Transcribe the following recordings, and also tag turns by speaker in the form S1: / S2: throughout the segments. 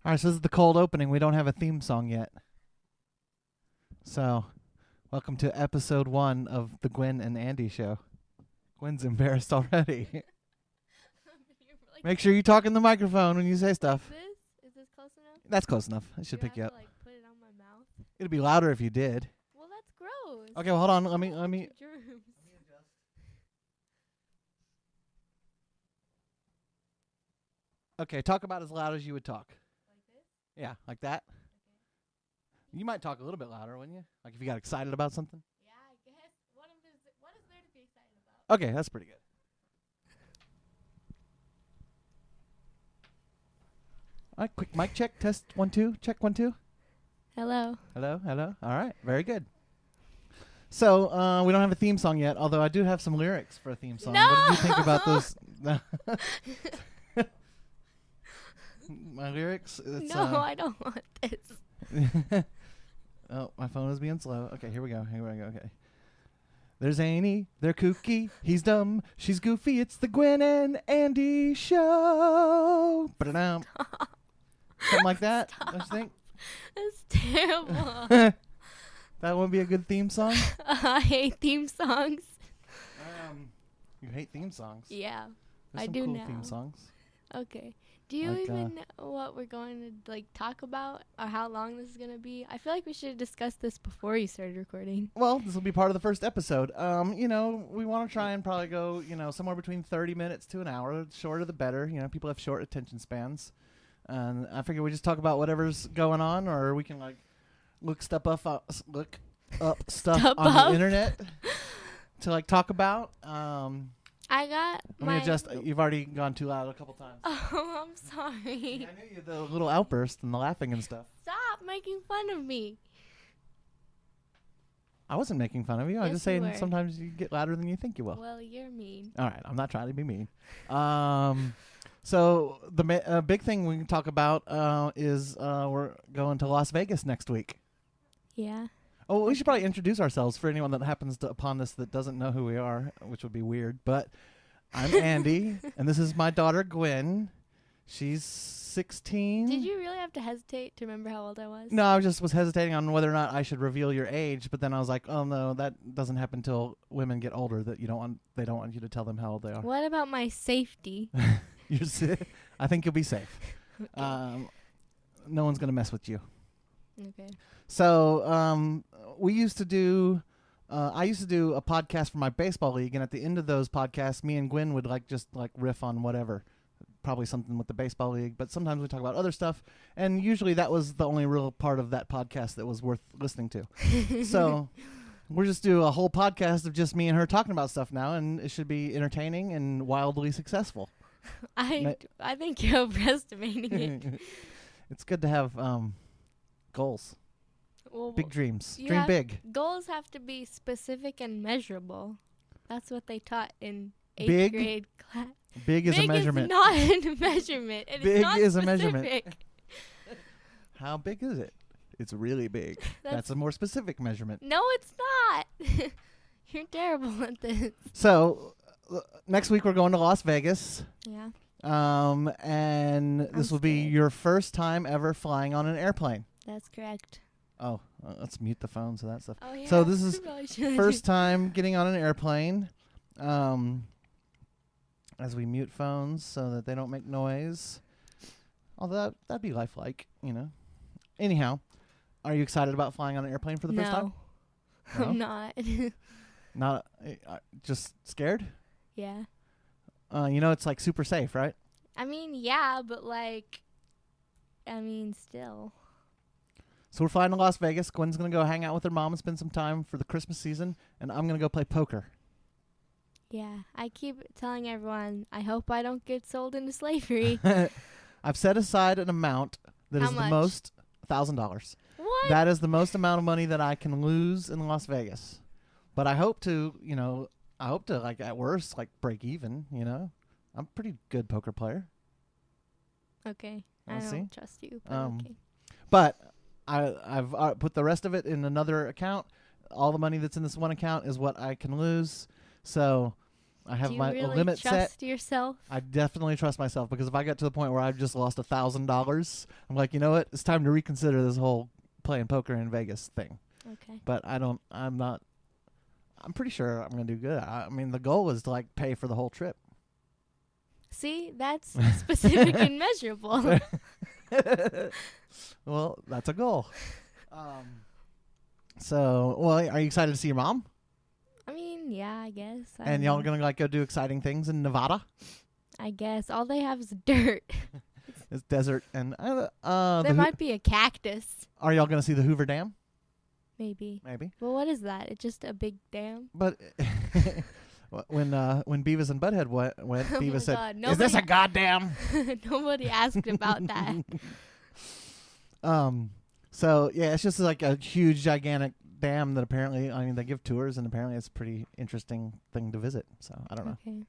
S1: All right, so this is the cold opening. We don't have a theme song yet. So, welcome to episode 1 of the Gwen and Andy Show. Gwen's embarrassed already. Make sure you talk in the microphone when you say stuff.
S2: Is this close enough?
S1: That's close enough. It should pick you up.
S2: To, put it on my mouth?
S1: It'd be louder if you did.
S2: Well, that's gross.
S1: Okay, well, hold on. Let me.
S2: Germs.
S1: Okay, talk about as loud as you would talk.
S2: Like this?
S1: Yeah, like that.
S2: Okay.
S1: You might talk a little bit louder, wouldn't you? Like if you got excited about something.
S2: Yeah, I guess. What is there to be excited about?
S1: Okay, that's pretty good. All right, quick mic check. Test 1 2. Check 1 2.
S2: Hello.
S1: Hello, hello. All right, very good. So we don't have a theme song yet, although I do have some lyrics for a theme song.
S2: No!
S1: What did you think about those? My lyrics? It's,
S2: I don't want this.
S1: Oh, my phone is being slow. Okay, here we go. Okay. There's zany, they're kooky, he's dumb, she's goofy. It's the Gwen and Andy Show. Ba-da-dum. Something like that, don't you think?
S2: That's terrible.
S1: That would be a good theme song?
S2: I hate theme songs.
S1: You hate theme songs?
S2: Yeah,
S1: There's
S2: I
S1: some
S2: do
S1: cool
S2: now.
S1: theme songs.
S2: Okay. Do you
S1: Like,
S2: even know what we're going to talk about or how long this is going to be? I feel like we should discuss this before you started recording.
S1: Well, this will be part of the first episode. We want to try and probably go, somewhere between 30 minutes to an hour. The shorter the better. People have short attention spans. And I figure we just talk about whatever's going on, or we can look up stuff on the internet to talk about.
S2: I got
S1: Let me adjust. You've already gone too loud a couple times.
S2: Oh, I'm sorry.
S1: Yeah, I knew you, the little outburst and the laughing and stuff.
S2: Stop making fun of me.
S1: I wasn't making fun of you. I was
S2: Yes,
S1: just saying
S2: you were.
S1: sometimes you get louder than you think you will.
S2: Well, you're mean.
S1: All right, I'm not trying to be mean. So the big thing we can talk about is we're going to Las Vegas next week.
S2: Yeah.
S1: Oh, we should probably introduce ourselves for anyone that happens upon this that doesn't know who we are, which would be weird. But I'm Andy, and this is my daughter, Gwen. She's 16.
S2: Did you really have to hesitate to remember how old I was?
S1: No, I was hesitating on whether or not I should reveal your age, but then I was like, oh no, that doesn't happen until women get older. That they don't want you to tell them how old they are.
S2: What about my safety?
S1: I think you'll be safe.
S2: Okay.
S1: No one's gonna mess with you.
S2: Okay.
S1: So we used to do. I used to do a podcast for my baseball league, and at the end of those podcasts, me and Gwen would just riff on whatever, probably something with the baseball league. But sometimes we talk about other stuff, and usually that was the only real part of that podcast that was worth listening to. So we'll just do a whole podcast of just me and her talking about stuff now, and it should be entertaining and wildly successful.
S2: I think you're overestimating it.
S1: It's good to have goals,
S2: Well,
S1: big dreams.
S2: you
S1: Dream
S2: have-
S1: big.
S2: Goals have to be specific and measurable. That's what they taught in 8th
S1: Big?
S2: grade class.
S1: Big is a measurement.
S2: Is not a measurement. It
S1: Big
S2: is not
S1: is a
S2: specific.
S1: measurement. How big is it? It's really big. That's a more specific measurement.
S2: No, it's not. You're terrible at this.
S1: So next week we're going to Las Vegas.
S2: Yeah.
S1: And this will be
S2: scared.
S1: your first time ever flying on an airplane.
S2: That's correct.
S1: Oh, let's mute the phone so that stuff.
S2: Oh, yeah.
S1: So this is
S2: Probably should.
S1: first time getting on an airplane. As we mute phones so that they don't make noise. Although that'd be lifelike, Anyhow, are you excited about flying on an airplane for the first time?
S2: No,
S1: No?
S2: I'm not.
S1: Not just scared?
S2: Yeah.
S1: It's super safe, right?
S2: I mean, yeah, but still.
S1: So we're flying to Las Vegas. Gwen's going to go hang out with her mom and spend some time for the Christmas season, and I'm going to go play poker.
S2: Yeah, I keep telling everyone, I hope I don't get sold into slavery.
S1: I've set aside an amount that
S2: How
S1: is
S2: much?
S1: the most $1,000.
S2: What?
S1: That is the most amount of money that I can lose in Las Vegas. But I hope to, at worst, break even, I'm a pretty good poker player.
S2: Okay.
S1: I'll
S2: I don't
S1: see.
S2: trust you, but okay.
S1: But I've put the rest of it in another account. All the money that's in this one account is what I can lose. So I have
S2: Do you
S1: my
S2: really
S1: limit set.
S2: trust yourself?
S1: I definitely trust myself because if I get to the point where I've just lost $1,000, I'm like, you know what? It's time to reconsider this whole playing poker in Vegas thing.
S2: Okay.
S1: But I'm pretty sure I'm going to do good. I mean, the goal is to like pay for the whole trip.
S2: See, that's specific and measurable.
S1: Well, that's a goal. Well, are you excited to see your mom?
S2: I mean, yeah, I guess.
S1: And y'all gonna like go do exciting things in Nevada?
S2: I guess all they have is dirt.
S1: It's desert and
S2: There might be a cactus.
S1: Are y'all gonna see the Hoover Dam?
S2: Maybe.
S1: Well,
S2: what is that? It's just a big dam.
S1: but when Beavis and Butthead went, Beavis said,
S2: God,
S1: "Is this a goddamn?"
S2: Nobody asked about that.
S1: So yeah, it's just like a huge, gigantic dam that apparently, I mean, they give tours and apparently it's a pretty interesting thing to visit. So I don't know.
S2: Okay.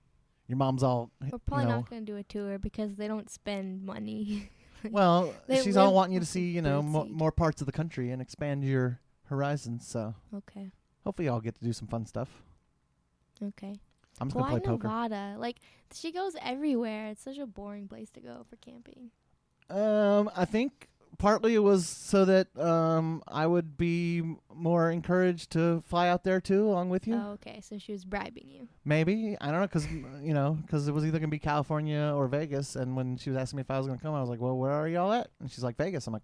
S1: Your mom's all.
S2: We're probably not going to do a tour because they don't spend money.
S1: Well, she's all wanting you to see,
S2: birdseed.
S1: more parts of the country and expand your horizons. So
S2: Okay.
S1: hopefully y'all get to do some fun stuff.
S2: Okay.
S1: I'm just going to
S2: Why
S1: play poker.
S2: Nevada? Like, she goes everywhere. It's such a boring place to go for camping.
S1: I think partly it was so that I would be more encouraged to fly out there too, along with you.
S2: Oh, okay. So she was bribing you.
S1: Maybe, I don't know, because it was either gonna be California or Vegas. And when she was asking me if I was gonna come, I was like, "Well, where are y'all at?" And she's like, "Vegas." I'm like,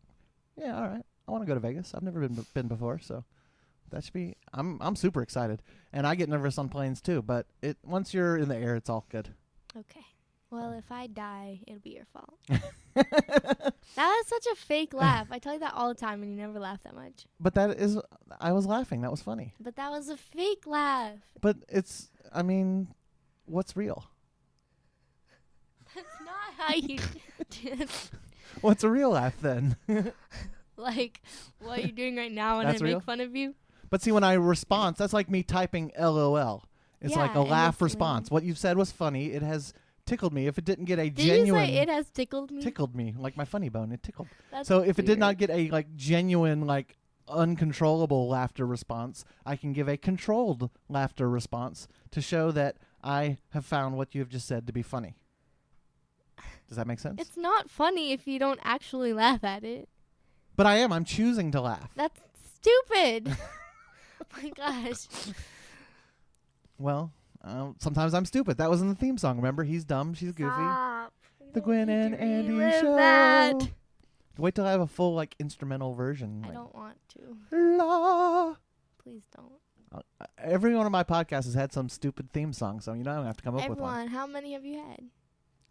S1: "Yeah, all right. I want to go to Vegas. I've never been before, so that should be." I'm super excited, and I get nervous on planes too. But once you're in the air, it's all good.
S2: Okay. Well, if I die, it'll be your fault. That was such a fake laugh. I tell you that all the time, and you never laugh that much.
S1: But I was laughing. That was funny.
S2: But that was a fake laugh.
S1: But what's real?
S2: That's not how you did.
S1: What's a real laugh then?
S2: Like what you're doing right now when
S1: That's
S2: I
S1: real?
S2: make fun of you.
S1: But see, when I respond, that's like me typing LOL. It's like a
S2: and
S1: laugh
S2: it's
S1: response. What you've said was funny. It has tickled me. If it didn't get a
S2: Did
S1: genuine...
S2: you say it has tickled me?
S1: Tickled me, like my funny bone. It tickled.
S2: That's
S1: So if it did
S2: weird.
S1: not get a like genuine, like uncontrollable laughter response, I can give a controlled laughter response to show that I have found what you have just said to be funny. Does that make sense?
S2: It's not funny if you don't actually laugh at it.
S1: But I am. I'm choosing to laugh.
S2: That's stupid. Oh my gosh.
S1: Well, sometimes I'm stupid. That was in the theme song. Remember? He's dumb. She's goofy.
S2: Stop. We
S1: The
S2: don't
S1: Gwen
S2: need
S1: and
S2: to
S1: Andy
S2: relive
S1: Show.
S2: that.
S1: Wait till I have a full like instrumental version.
S2: I
S1: like,
S2: don't want to.
S1: La.
S2: Please don't.
S1: Every one of my podcasts has had some stupid theme song, so I don't have to come up with one.
S2: Everyone, how many have you had?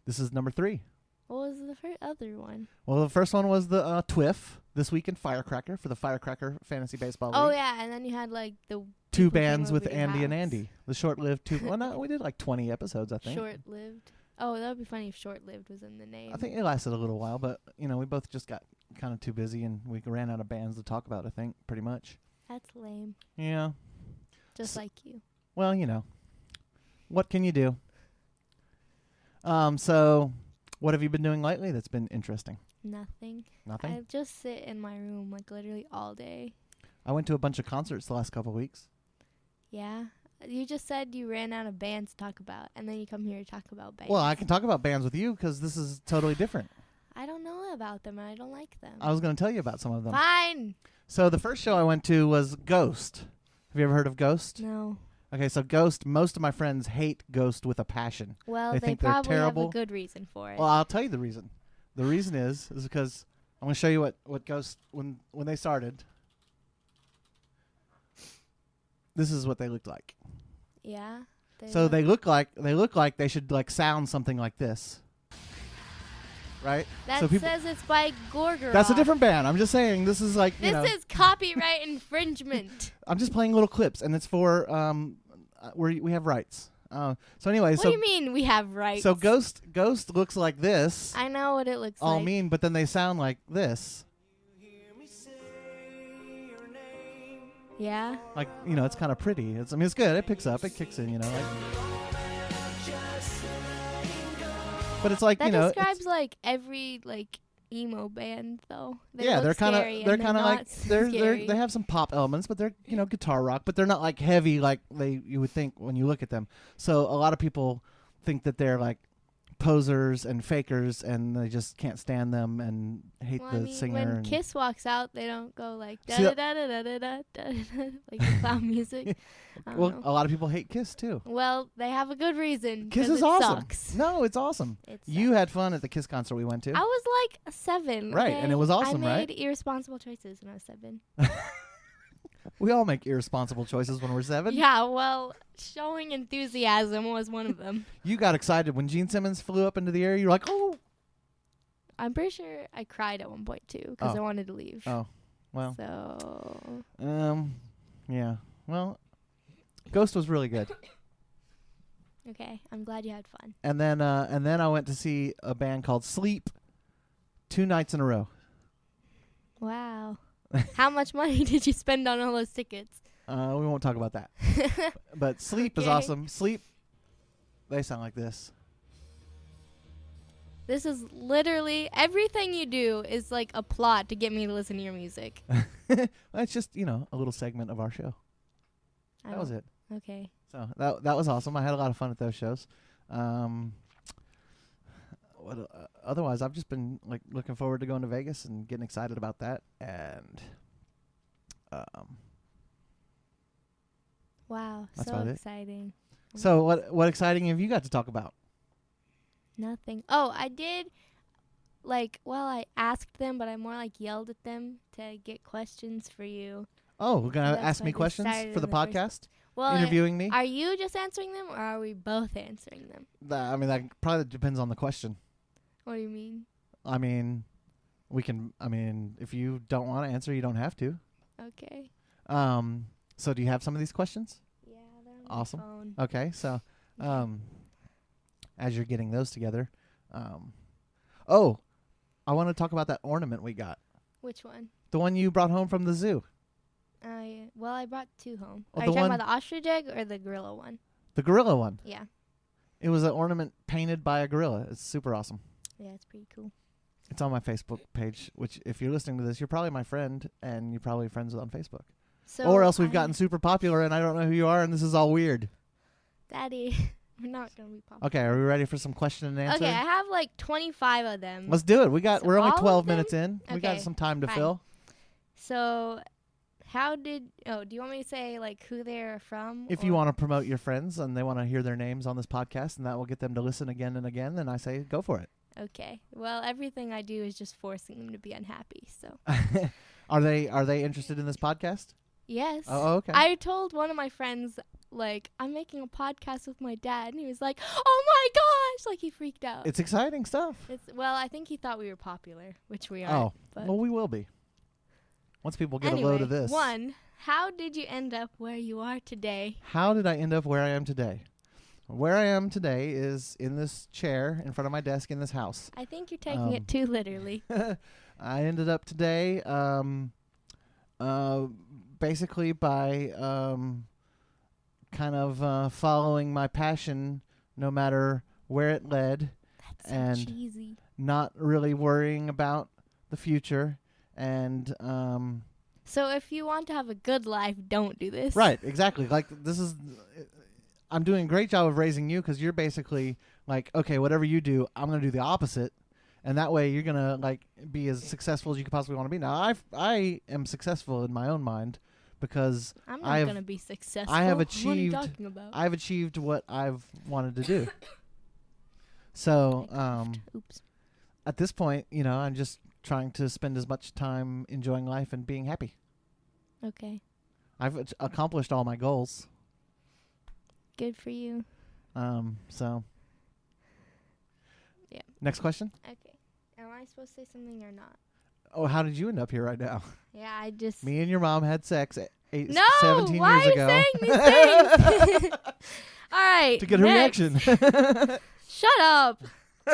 S1: This is number 3.
S2: What was the other one?
S1: Well, the first one was the TWIF, This Week in Firecracker, for the Firecracker Fantasy Baseball League.
S2: Oh yeah, and then you had like the
S1: 2
S2: people came
S1: bands with
S2: over your
S1: Andy and
S2: house.
S1: Andy. The short-lived 2. Well, no, we did like 20 episodes, I think.
S2: Short-lived. Oh, that would be funny if short-lived was in the name.
S1: I think it lasted a little while, but, we both just got kind of too busy and we ran out of bands to talk about, I think, pretty much.
S2: That's lame.
S1: Yeah.
S2: Just like you.
S1: Well, what can you do? So, what have you been doing lately that's been interesting?
S2: Nothing.
S1: Nothing?
S2: I just sit in my room like literally all day.
S1: I went to a bunch of concerts the last couple of weeks.
S2: Yeah. You just said you ran out of bands to talk about, and then you come here to talk about bands.
S1: Well, I can talk about bands with you because this is totally different.
S2: I don't know about them, and I don't like them.
S1: I was going to tell you about some of them.
S2: Fine.
S1: So the first show I went to was Ghost. Have you ever heard of Ghost?
S2: No.
S1: Okay, so Ghost, most of my friends hate Ghost with a passion.
S2: Well,
S1: They
S2: they
S1: think they're
S2: probably have
S1: terrible.
S2: a good reason for it.
S1: Well, I'll tell you the reason. The reason is because I'm going to show you what Ghost, when they started. This is what they looked like.
S2: Yeah.
S1: So they look like they should like sound something like this. Right?
S2: That
S1: so people,
S2: says it's by Gorgoroth.
S1: that's a different band. I'm just saying this is like,
S2: This is copyright infringement.
S1: I'm just playing little clips and it's for we have rights. So anyway,
S2: What do you mean we have rights?
S1: So Ghost looks like this.
S2: I know what it looks
S1: all
S2: like.
S1: mean, but then they sound like this.
S2: Yeah.
S1: Like, it's kind of pretty. It's good. It picks up. It kicks in, like. But it's like,
S2: That
S1: it's
S2: describes like every like emo band though.
S1: They're kind of like
S2: scary.
S1: they have some pop elements, but they're guitar rock, but they're not like heavy like you would think when you look at them. So a lot of people think that they're like posers and fakers, and they just can't stand them and hate the singer.
S2: When
S1: and
S2: Kiss walks out, they don't go like da
S1: See
S2: da da da da da da like the clown music.
S1: well,
S2: know.
S1: a lot of people hate Kiss too.
S2: Well, they have a good reason.
S1: Kiss is
S2: it
S1: awesome.
S2: Sucks.
S1: No, it's awesome. You had fun at the Kiss concert we went to.
S2: I was like 7.
S1: Right,
S2: okay?
S1: and it was awesome,
S2: I
S1: right?
S2: made irresponsible choices when I was 7.
S1: We all make irresponsible choices when we're 7.
S2: Yeah, well, showing enthusiasm was one of them.
S1: You got excited when Gene Simmons flew up into the air. You're like, oh.
S2: I'm pretty sure I cried at one point too because I wanted to leave.
S1: Oh, well.
S2: So.
S1: Yeah. Well, Ghost was really good.
S2: Okay, I'm glad you had fun.
S1: And then I went to see a band called Sleep 2 nights in a row.
S2: Wow. How much money did you spend on all those tickets?
S1: We won't talk about that. But Sleep is awesome. Sleep, they sound like this.
S2: This is literally everything you do is like a plot to get me to listen to your music.
S1: That's just, a little segment of our show. That was it.
S2: Okay.
S1: So that was awesome. I had a lot of fun at those shows. Otherwise, I've just been like looking forward to going to Vegas and getting excited about that. And
S2: wow,
S1: that's
S2: so exciting.
S1: So what exciting have you got to talk about?
S2: Nothing. Oh, I did. I asked them, but I more like yelled at them to get questions for you.
S1: Oh, we're gonna
S2: That's
S1: ask
S2: why
S1: me
S2: they
S1: questions
S2: started
S1: for the
S2: in the first
S1: podcast?
S2: Well,
S1: interviewing me?
S2: Are you just answering them, or are we both answering them?
S1: That probably depends on the question.
S2: What do you mean?
S1: I mean, if you don't want to answer, you don't have to.
S2: Okay.
S1: So do you have some of these questions?
S2: Yeah, they're on
S1: awesome.
S2: my phone.
S1: Okay, so, as you're getting those together, I want to talk about that ornament we got.
S2: Which one?
S1: The one you brought home from the zoo.
S2: I brought 2 home.
S1: Oh,
S2: are you talking about the ostrich egg or the gorilla one?
S1: The gorilla one.
S2: Yeah.
S1: It was an ornament painted by a gorilla. It's super awesome.
S2: Yeah, it's pretty cool.
S1: It's on my Facebook page, which if you're listening to this, you're probably my friend, and you're probably friends on Facebook.
S2: So
S1: or else we've gotten super popular, and I don't know who you are, and this is all weird.
S2: Daddy, we're not going to be popular.
S1: Okay, are we ready for some question and answer?
S2: Okay, I have like 25 of them.
S1: Let's do it. We're only 12 minutes in.
S2: Okay,
S1: we got some time to fill.
S2: So, do you want me to say like who they're from?
S1: If you want to promote your friends and they want to hear their names on this podcast and that will get them to listen again and again, then I say go for it.
S2: Okay. Well, everything I do is just forcing them to be unhappy. So.
S1: Are they interested in this podcast?
S2: Yes.
S1: Oh, okay.
S2: I told one of my friends, like, I'm making a podcast with my dad, and he was like, oh my gosh, like he freaked out.
S1: It's exciting stuff.
S2: Well, I think he thought we were popular, which we aren't.
S1: Oh, well, we will be. Once people get a load of this.
S2: 1, how did you end up where you are today?
S1: How did I end up where I am today? Where I am today is in this chair in front of my desk in this house.
S2: I think you're taking it too literally.
S1: I ended up today basically by kind of following my passion no matter where it led.
S2: That's so
S1: and
S2: cheesy.
S1: Not really worrying about the future. And
S2: so if you want to have a good life, don't do this.
S1: Right, exactly. Like I'm doing a great job of raising you because you're basically like, okay, whatever you do, I'm going to do the opposite. And that way you're going to like be as successful as you could possibly want to be. Now, I am successful in my own mind because
S2: I'm not going to be successful.
S1: I have achieved,
S2: what are you talking about?
S1: I've achieved what I've wanted to do. So
S2: Oops.
S1: At this point, I'm just trying to spend as much time enjoying life and being happy.
S2: Okay.
S1: I've accomplished all my goals.
S2: Good for you.
S1: So.
S2: Yeah.
S1: Next question?
S2: Okay. Am I supposed to say something or not?
S1: Oh, how did you end up here right now?
S2: Yeah, I just...
S1: Me and your mom had sex 17 years
S2: why
S1: ago.
S2: are you saying these things? All right.
S1: To get her reaction.
S2: Shut up.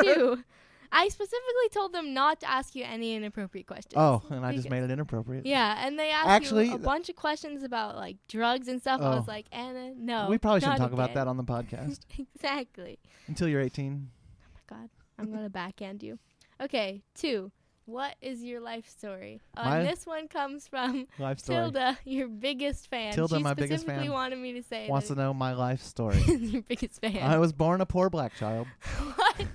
S2: 2. I specifically told them not to ask you any inappropriate questions.
S1: Oh, and I just made it inappropriate.
S2: Yeah, and they asked you a bunch of questions about like drugs and stuff. I was like, Anna, no.
S1: We probably shouldn't talk about that on the podcast.
S2: Exactly.
S1: Until you're 18.
S2: Oh my God. I'm going to backhand you. Okay, 2. What is your life story?
S1: My
S2: And this one comes from
S1: life story.
S2: Tilda, your biggest fan.
S1: Tilda,
S2: she
S1: my biggest
S2: specifically
S1: fan,
S2: wanted me to say
S1: wants to
S2: that
S1: know my life story.
S2: your biggest fan.
S1: I was born a poor black child.
S2: What?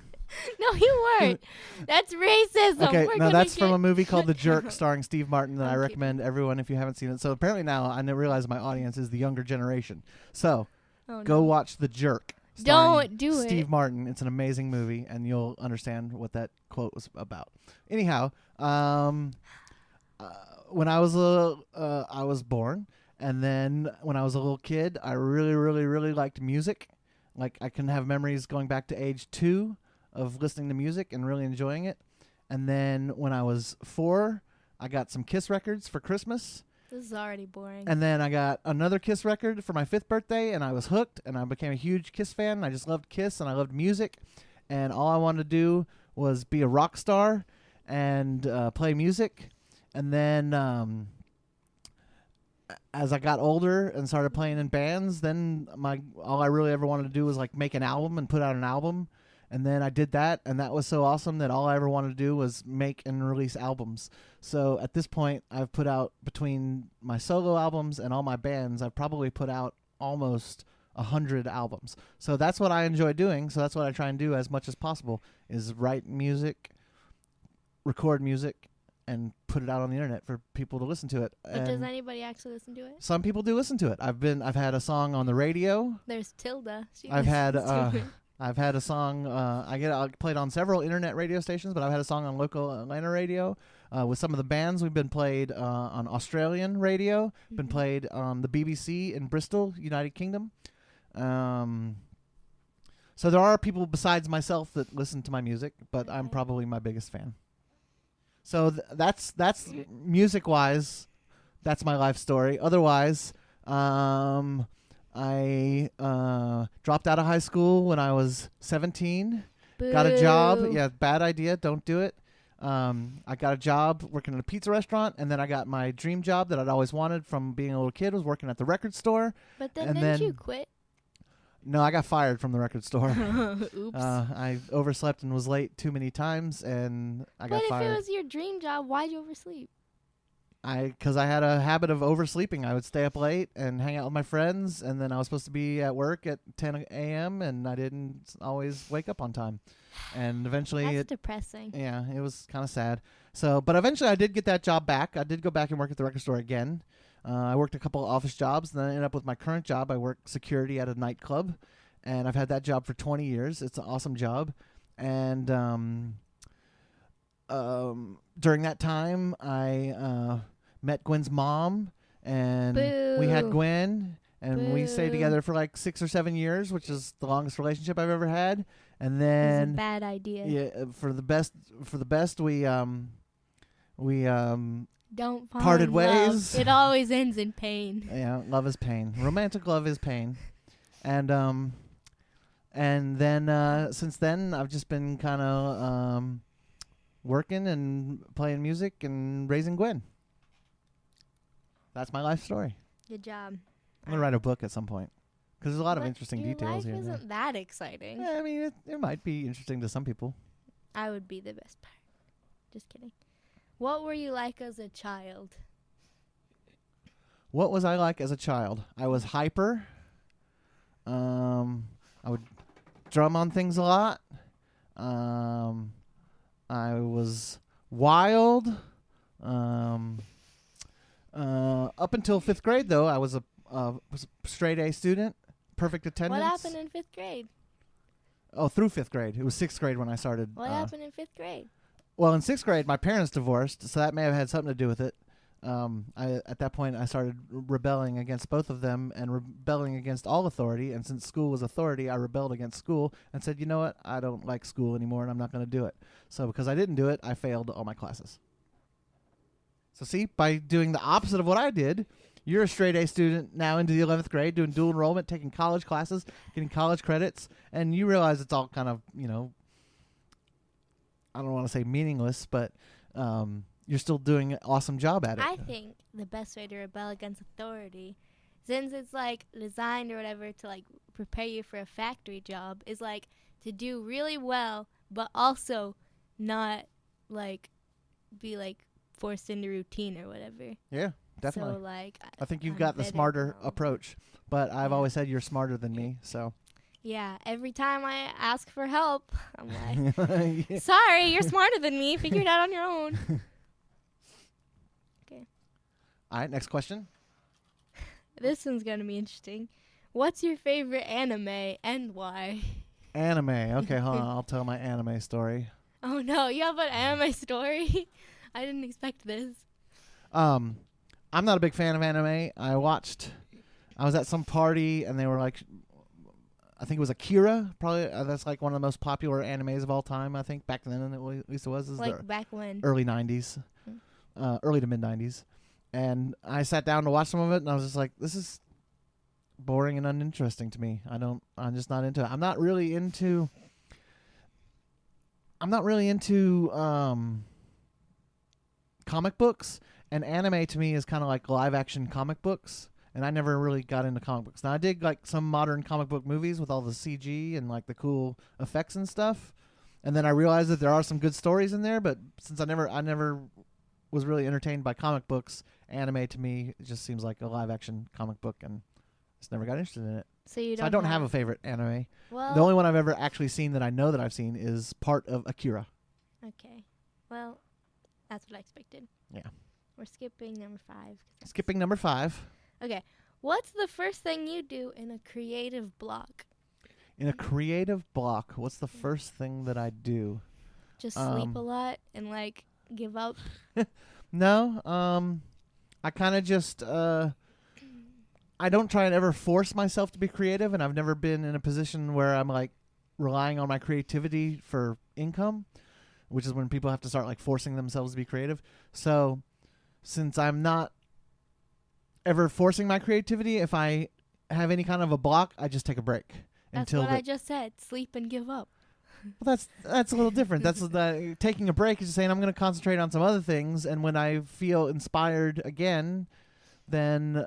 S2: No, you weren't. That's racism.
S1: Okay,
S2: We're
S1: no,
S2: gonna
S1: that's
S2: get
S1: from a movie called The Jerk, starring Steve Martin, that I
S2: I'm
S1: recommend everyone if you haven't seen it. So apparently now I didn't realize my audience is the younger generation. So
S2: Oh,
S1: go
S2: no.
S1: watch The Jerk. starring
S2: Don't do
S1: Steve
S2: it.
S1: Martin. It's an amazing movie, and you'll understand what that quote was about. Anyhow, when I was born, and then when I was a little kid, I really, really, really liked music. Like, I can have memories going back to age 2 of listening to music and really enjoying it. And then when I was 4, I got some Kiss records for Christmas.
S2: This is already boring.
S1: And then I got another Kiss record for my 5th birthday, and I was hooked, and I became a huge Kiss fan. I just loved Kiss, and I loved music. And all I wanted to do was be a rock star and play music. And then as I got older and started playing in bands, then all I really ever wanted to do was like make an album and put out an album. And then I did that, and that was so awesome that all I ever wanted to do was make and release albums. So at this point, I've put out, between my solo albums and all my bands, I've probably put out almost 100 albums. So that's what I enjoy doing. So that's what I try and do as much as possible, is write music, record music, and put it out on the internet for people to listen to it.
S2: But does anybody actually listen to it?
S1: Some people do listen to it. I've had a song on the radio.
S2: There's Tilda. She
S1: I've had
S2: listens to it.
S1: I've had a song. I played on several internet radio stations, but I've had a song on local Atlanta radio. With some of the bands, we've been played on Australian radio. Been played on the BBC in Bristol, United Kingdom. So there are people besides myself that listen to my music, but I'm probably my biggest fan. So that's music-wise, that's my life story. Otherwise, I dropped out of high school when I was 17.
S2: Boo.
S1: Got a job. Yeah, bad idea. Don't do it. I got a job working at a pizza restaurant, and then I got my dream job that I'd always wanted from being a little kid, was working at the record store.
S2: But then
S1: and
S2: didn't
S1: then,
S2: you quit?
S1: No, I got fired from the record store.
S2: Oops.
S1: I overslept and was late too many times, and I got fired.
S2: But if it was your dream job, why'd you oversleep?
S1: Because I had a habit of oversleeping. I would stay up late and hang out with my friends, and then I was supposed to be at work at 10 a.m., and I didn't always wake up on time. And eventually
S2: That's depressing.
S1: Yeah, it was kind of sad. So, but eventually I did get that job back. I did go back and work at the record store again. I worked a couple of office jobs, and then I ended up with my current job. I work security at a nightclub, and I've had that job for 20 years. It's an awesome job. And during that time, I met Gwen's mom, and
S2: Boo.
S1: we had Gwen, and we stayed
S2: Boo.
S1: together for like 6 or 7 years, which is the longest relationship I've ever had. And
S2: It's
S1: then
S2: a bad idea.
S1: yeah, for the best, we
S2: Don't fall
S1: parted
S2: in
S1: ways.
S2: Love. It always ends in pain.
S1: Yeah, love is pain. Romantic love is pain. And then since then I've just been kind of working and playing music and raising Gwen. That's my life story.
S2: Good job.
S1: I'm gonna write a book at some point, because there's a lot of
S2: But
S1: interesting
S2: your
S1: details
S2: life
S1: here. and there.
S2: isn't that exciting.
S1: Yeah, I mean, it might be interesting to some people.
S2: I would be the best part. Just kidding. What were you like as a child?
S1: What was I like as a child? I was hyper. I would drum on things a lot. I was wild. Up until 5th grade, though, I was a straight A student, perfect attendance.
S2: What happened in 5th grade?
S1: Oh, through 5th grade. It was 6th grade when I started.
S2: What happened in 5th grade?
S1: Well, in 6th grade, my parents divorced, so that may have had something to do with it. At that point, I started rebelling against both of them and rebelling against all authority. And since school was authority, I rebelled against school and said, you know what? I don't like school anymore, and I'm not going to do it. So because I didn't do it, I failed all my classes. So see, by doing the opposite of what I did, you're a straight A student now into the 11th grade, doing dual enrollment, taking college classes, getting college credits, and you realize it's all kind of, I don't want to say meaningless, but you're still doing an awesome job at it.
S2: I think the best way to rebel against authority, since it's like designed or whatever to like prepare you for a factory job, is like to do really well, but also not like be like forced into routine or whatever.
S1: Yeah, definitely.
S2: So like,
S1: I think you've
S2: I'm
S1: got the
S2: better
S1: smarter
S2: now.
S1: approach, but I've
S2: Yeah.
S1: always said you're smarter than me. So
S2: Yeah, every time I ask for help, I'm like,
S1: Yeah.
S2: sorry, you're smarter than me. Figure it out on your own.
S1: All right, next question.
S2: This one's gonna be interesting. What's your favorite anime and why?
S1: Anime. Okay, hold on. I'll tell my anime story.
S2: Oh no, you have an anime story? I didn't expect this.
S1: I'm not a big fan of anime. I was at some party and they were like, I think it was Akira. Probably that's like one of the most popular animes of all time. I think back then, at least it was. This is
S2: Like
S1: the
S2: back when?
S1: early '90s, early to mid '90s. And I sat down to watch some of it, and I was just like, "This is boring and uninteresting to me. I'm just not into it. I'm not really into comic books, and anime to me is kind of like live action comic books. And I never really got into comic books. Now I dig like some modern comic book movies with all the CG and like the cool effects and stuff. And then I realized that there are some good stories in there, but since I never was really entertained by comic books, anime to me it just seems like a live action comic book, and just never got interested in it.
S2: So you don't.
S1: So I don't have a favorite anime.
S2: Well,
S1: The only one I've ever actually seen that I know that I've seen is part of Akira.
S2: Okay. Well, that's what I expected.
S1: Yeah.
S2: We're skipping number 5.
S1: Skipping number 5.
S2: Okay. What's the first thing you do in a creative block?
S1: In a creative block, what's the first thing that I do?
S2: Just sleep a lot and like give up?
S1: No. I kind of just I don't try and ever force myself to be creative, and I've never been in a position where I'm like relying on my creativity for income, which is when people have to start like forcing themselves to be creative. So since I'm not ever forcing my creativity, if I have any kind of a block, I just take a break.
S2: That's what I just said. Sleep and give up.
S1: Well, that's a little different. That's taking a break is just saying I'm going to concentrate on some other things, and when I feel inspired again, then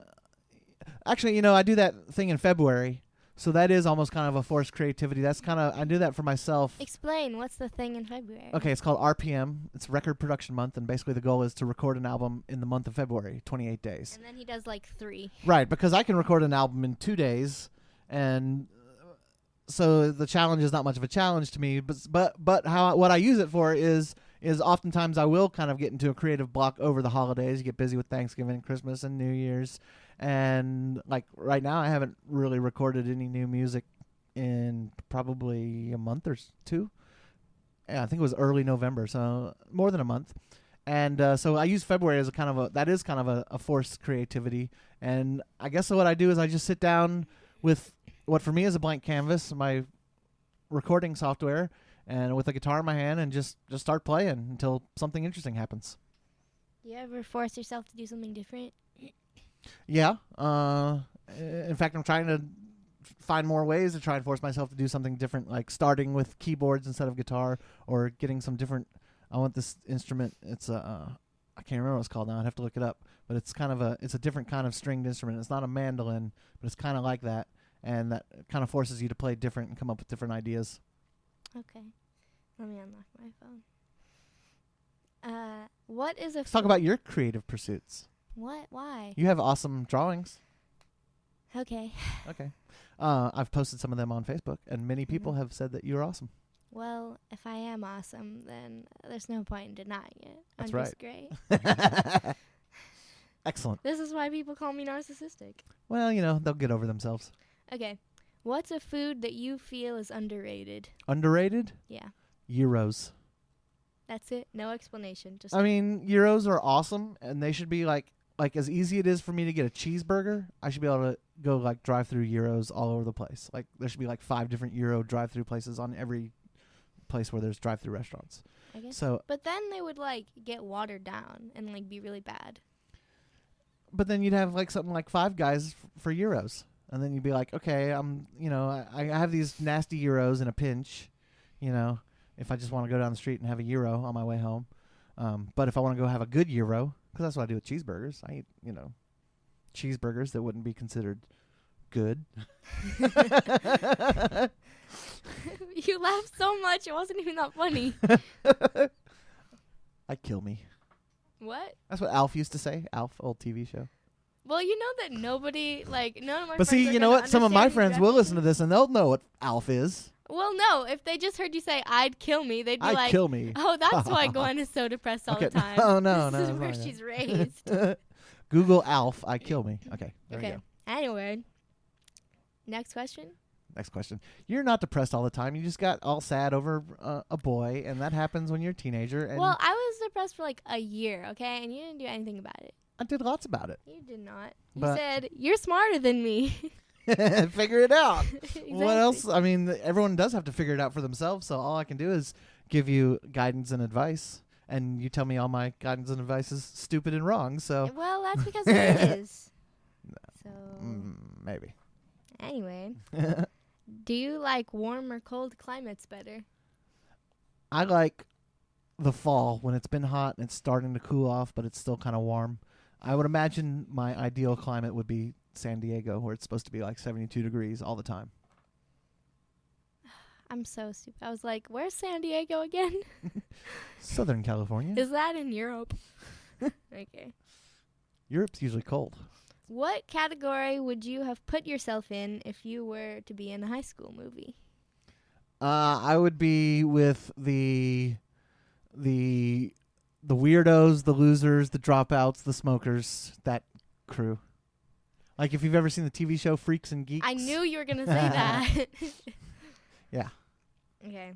S1: actually, I do that thing in February, so that is almost kind of a forced creativity. That's kind of I do that for myself.
S2: Explain. What's the thing in February?
S1: Okay, it's called RPM. It's Record Production Month, and basically the goal is to record an album in the month of February, 28 days.
S2: And then he does like 3.
S1: Right, because I can record an album in 2 days, and so the challenge is not much of a challenge to me. But what I use it for is oftentimes I will kind of get into a creative block over the holidays. You get busy with Thanksgiving, Christmas, and New Year's, and like right now I haven't really recorded any new music in probably a month or 2. Yeah, I think it was early November, so more than a month. And so I use February as a forced creativity. And I guess what I do is I just sit down with what for me is a blank canvas, my recording software, and with a guitar in my hand, and just start playing until something interesting happens.
S2: Do you ever force yourself to do something different?
S1: Yeah. In fact, I'm trying to find more ways to try and force myself to do something different, like starting with keyboards instead of guitar, or getting some different. I want this instrument. It's I can't remember what it's called now. I'd have to look it up. But it's it's a different kind of stringed instrument. It's not a mandolin, but it's kind of like that, and that kind of forces you to play different and come up with different ideas.
S2: Okay. Let me unlock my phone. What is a...
S1: Let's talk about your creative pursuits.
S2: What? Why?
S1: You have awesome drawings.
S2: Okay.
S1: Okay. I've posted some of them on Facebook, and many people have said that you're awesome.
S2: Well, if I am awesome, then there's no point in denying it.
S1: That's
S2: I'm
S1: right.
S2: just great.
S1: Excellent.
S2: This is why people call me narcissistic.
S1: Well, they'll get over themselves.
S2: Okay. What's a food that you feel is underrated?
S1: Underrated?
S2: Yeah.
S1: Gyros.
S2: That's it? No explanation. Just
S1: I mean, gyros are awesome, and they should be like as easy it is for me to get a cheeseburger, I should be able to go like drive through gyros all over the place. Like there should be like 5 different gyro drive through places on every place where there's drive through restaurants.
S2: I guess.
S1: So,
S2: but then they would like get watered down and like be really bad.
S1: but then you'd have like something like Five Guys for gyros, and then you'd be like, okay, I have these nasty gyros in a pinch, if I just want to go down the street and have a gyro on my way home. But if I want to go have a good gyro, because that's what I do with cheeseburgers, I eat, cheeseburgers that wouldn't be considered good.
S2: You laughed so much, it wasn't even that funny.
S1: I'd kill me.
S2: What?
S1: That's what Alf used to say. Alf, old TV show.
S2: Well, you know that nobody, like, none of my
S1: But
S2: friends
S1: see,
S2: are
S1: you know
S2: gonna
S1: what? Some of my
S2: understand
S1: friends
S2: you
S1: will listen to
S2: references.
S1: this, and they'll know what Alf is.
S2: Well, no. If they just heard you say, I'd kill me, they'd be
S1: I'd
S2: like,
S1: kill me.
S2: oh, that's why Gwen is so depressed all the time.
S1: Oh, no,
S2: This
S1: no.
S2: is where
S1: it's not
S2: she's raised.
S1: that. Google Alf, I kill me. Okay, there we
S2: Okay.
S1: go.
S2: Anyway. Next question.
S1: Next question. You're not depressed all the time. You just got all sad over a boy, and that happens when you're a teenager. And
S2: Well, I was depressed for like a year, okay? And you didn't do anything about it.
S1: I did lots about it.
S2: You did not. You
S1: But-
S2: said, you're smarter than me.
S1: Figure it out.
S2: Exactly.
S1: What else? I mean, everyone does have to figure it out for themselves. So all I can do is give you guidance and advice, and you tell me all my guidance and advice is stupid and wrong. So
S2: Well, that's because it is. So,
S1: maybe.
S2: anyway. Do you like warm or cold climates better?
S1: I like the fall when it's been hot and it's starting to cool off, but it's still kind of warm. I would imagine my ideal climate would be San Diego, where it's supposed to be like 72 degrees all the time.
S2: I'm so stupid. I was like, where's San Diego again?
S1: Southern California.
S2: Is that in Europe? Okay.
S1: Europe's usually cold.
S2: What category would you have put yourself in if you were to be in a high school movie?
S1: I would be with the weirdos, the losers, the dropouts, the smokers, that crew. Like if you've ever seen the TV show Freaks and Geeks.
S2: I knew you were going to say that.
S1: Yeah.
S2: Okay.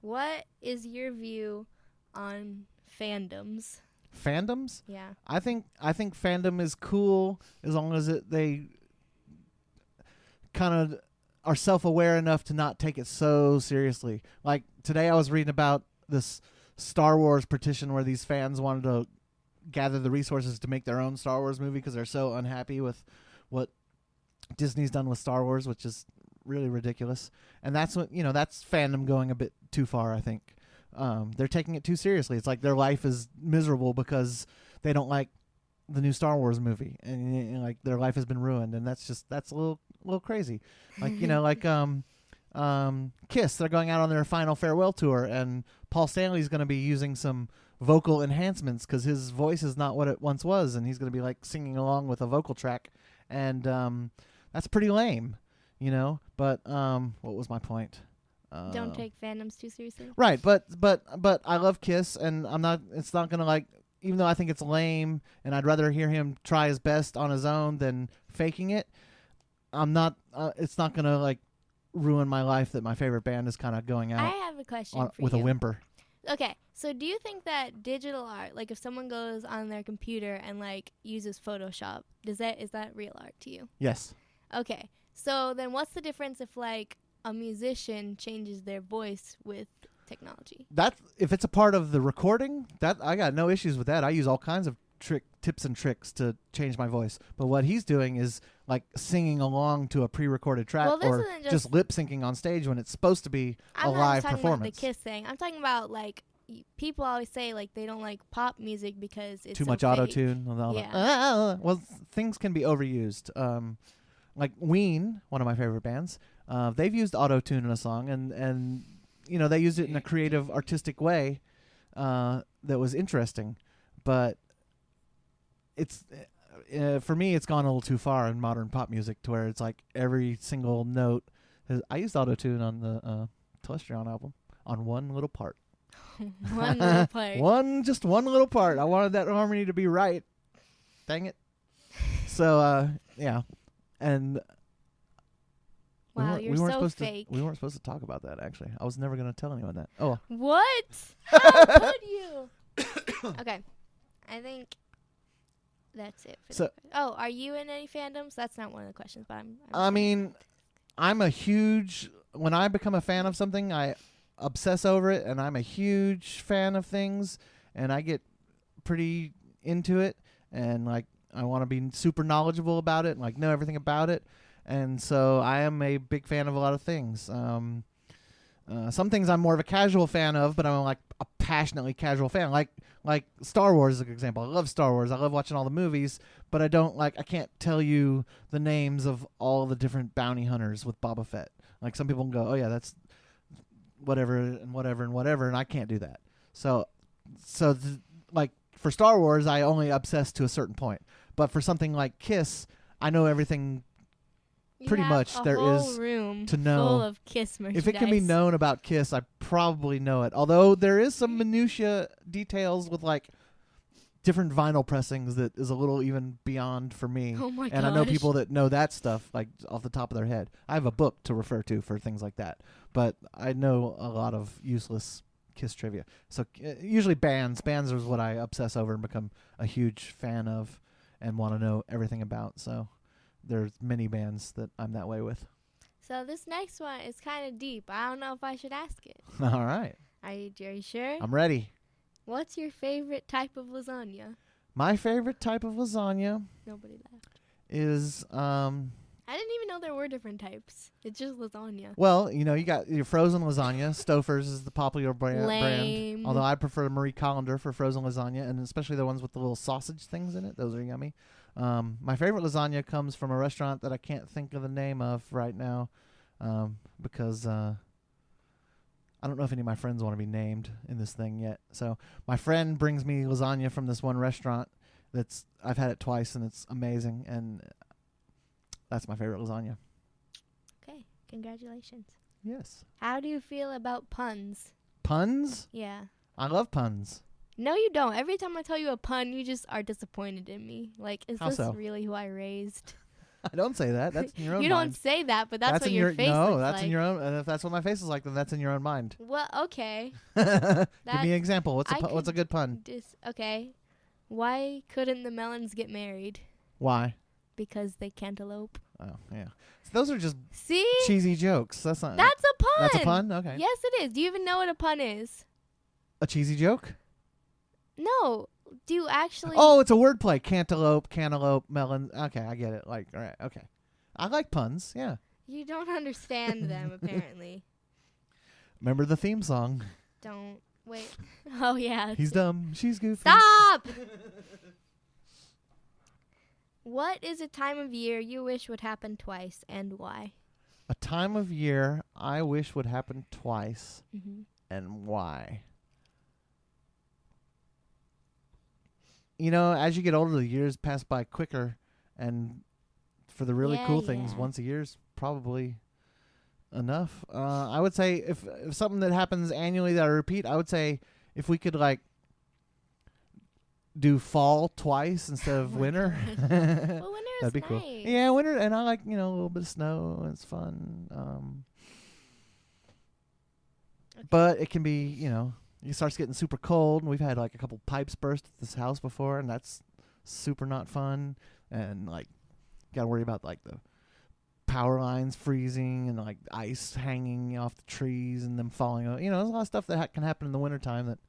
S2: What is your view on fandoms?
S1: Fandoms?
S2: Yeah.
S1: I think fandom is cool as long as they kind of are self-aware enough to not take it so seriously. Like today I was reading about this Star Wars petition where these fans wanted to gather the resources to make their own Star Wars movie because they're so unhappy with what Disney's done with Star Wars, which is really ridiculous. And that's what, that's fandom going a bit too far, I think. They're taking it too seriously. It's like their life is miserable because they don't like the new Star Wars movie, and like their life has been ruined, and that's a little crazy. Like Kiss, they're going out on their final farewell tour, and Paul Stanley's going to be using some vocal enhancements because his voice is not what it once was, and he's going to be like singing along with a vocal track, and that's pretty lame, But what was my point?
S2: Don't take fandoms too seriously.
S1: Right, but I love Kiss, and it's not gonna like, even though I think it's lame, and I'd rather hear him try his best on his own than faking it. It's not gonna like ruin my life that my favorite band is kind of going
S2: I
S1: out
S2: have a question for
S1: with
S2: you.
S1: a whimper.
S2: Okay, so do you think that digital art, like if someone goes on their computer and like uses Photoshop, is that real art to you?
S1: Yes.
S2: Okay, so then what's the difference if like a musician changes their voice with technology?
S1: That if it's a part of the recording, that I got no issues with that. I use all kinds of tips and tricks to change my voice. But what he's doing is like singing along to a pre-recorded track,
S2: Well, this
S1: or
S2: isn't
S1: just lip syncing on stage when it's supposed to be a
S2: I'm not
S1: live
S2: just talking
S1: performance.
S2: about the Kiss thing. I'm talking about like people always say like they don't like pop music because it's
S1: Too
S2: so
S1: much
S2: fake.
S1: auto tune.
S2: Yeah.
S1: Well, things can be overused. Like Ween, one of my favorite bands, they've used auto tune in a song, and they used it in a creative, artistic way that was interesting. But it's for me, it's gone a little too far in modern pop music to where it's like every single note. I used auto tune on the Telestrion album on one little part.
S2: One little part.
S1: Just one little part. I wanted that harmony to be right. Dang it. So yeah, and
S2: Wow,
S1: we
S2: you're
S1: weren't
S2: so
S1: supposed
S2: fake.
S1: We weren't supposed to talk about that. Actually, I was never going to tell anyone that. Oh,
S2: What? How could you? Okay, I think that's it. Are you in any fandoms? That's not one of the questions, but
S1: I mean, I'm a huge. When I become a fan of something, I obsess over it, and I'm a huge fan of things, and I get pretty into it, and like I want to be super knowledgeable about it, and like know everything about it, and so I am a big fan of a lot of things. Some things I'm more of a casual fan of, but I'm like a passionately casual fan. Like Star Wars is a good example. I love Star Wars. I love watching all the movies, but I can't tell you the names of all the different bounty hunters with Boba Fett. Like some people can go, oh yeah, that's whatever and whatever and whatever, and I can't do that. So like for Star Wars, I only obsess to a certain point. But for something like Kiss, I know everything. Pretty much there is
S2: room
S1: to know.
S2: full of Kiss merchandise.
S1: If it can be known about Kiss, I probably know it. Although there is some minutia details with like different vinyl pressings that is a little even beyond for me.
S2: Oh my gosh.
S1: And I know people that know that stuff like off the top of their head. I have a book to refer to for things like that. But I know a lot of useless Kiss trivia. So usually bands. Bands is what I obsess over and become a huge fan of and want to know everything about. So there's many bands that I'm that way with.
S2: So this next one is kind of deep. I don't know if I should ask it.
S1: All right.
S2: Are you sure?
S1: I'm ready.
S2: What's your favorite type of lasagna?
S1: My favorite type of lasagna
S2: Nobody laughed.
S1: is
S2: I didn't even know there were different types. It's just lasagna.
S1: well, you got your frozen lasagna. Stouffer's is the popular brand.
S2: Lame.
S1: Although I prefer Marie Callender for frozen lasagna, and especially the ones with the little sausage things in it. Those are yummy. My favorite lasagna comes from a restaurant that I can't think of the name of right now because I don't know if any of my friends want to be named in this thing yet. So my friend brings me lasagna from this one restaurant I've had it twice, and it's amazing, and that's my favorite lasagna.
S2: Okay, congratulations.
S1: Yes.
S2: How do you feel about puns?
S1: Puns?
S2: Yeah.
S1: I love puns.
S2: No, you don't. Every time I tell you a pun, you just are disappointed in me. Like, is
S1: How
S2: this
S1: so?
S2: really who I raised?
S1: I don't say that. That's in your own
S2: You
S1: mind.
S2: don't say that, but that's what
S1: in
S2: your face looks
S1: No, that's
S2: like.
S1: in your own. And if that's what my face is like, then that's in your own mind.
S2: Well, okay.
S1: Give me an example. What's a good pun?
S2: Okay. Why couldn't the melons get married?
S1: Why?
S2: Because they cantaloupe.
S1: Oh, yeah. So those are just
S2: See?
S1: cheesy jokes. That's not.
S2: That's a pun.
S1: That's a pun? Okay.
S2: Yes, it is. Do you even know what a pun is?
S1: A cheesy joke?
S2: No. Do you actually?
S1: Oh, it's a wordplay. Cantaloupe, melon. Okay, I get it. Like, all right, okay. I like puns, yeah.
S2: You don't understand them, apparently.
S1: Remember the theme song.
S2: Don't. Wait. Oh, yeah.
S1: He's dumb. She's goofy.
S2: Stop! What is a time of year you wish would happen twice, and why?
S1: A time of year I wish would happen twice,
S2: Mm-hmm.
S1: and why? As you get older, the years pass by quicker, and for the really cool things, once a year is probably enough. I would say if something that happens annually that I repeat, I would say if we could do fall twice instead of winter.
S2: Well, winter
S1: That'd
S2: is
S1: be cool.
S2: nice.
S1: Yeah, winter, and I like a little bit of snow. And it's fun.
S2: Okay.
S1: But it can be it starts getting super cold, and we've had a couple pipes burst at this house before, and that's super not fun. And got to worry about the power lines freezing and ice hanging off the trees and them falling. There's a lot of stuff that can happen in the wintertime that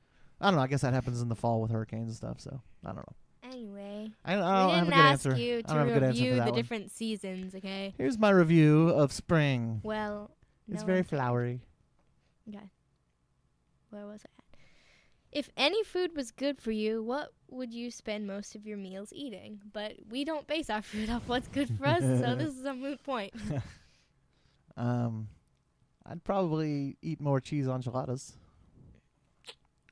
S1: I don't know. I guess that happens in the fall with hurricanes and stuff. So I don't know.
S2: Anyway,
S1: I don't
S2: we
S1: have a
S2: didn't
S1: good
S2: ask
S1: answer.
S2: you
S1: I don't have a
S2: to
S1: good answer for
S2: review
S1: that
S2: the
S1: one.
S2: different seasons, okay?
S1: Here's my review of spring.
S2: Well,
S1: It's
S2: no
S1: very
S2: one cared.
S1: flowery.
S2: Okay. Where was I at? If any food was good for you, what would you spend most of your meals eating? But we don't base our food off what's good for us, so this is a moot point.
S1: I'd probably eat more cheese enchiladas.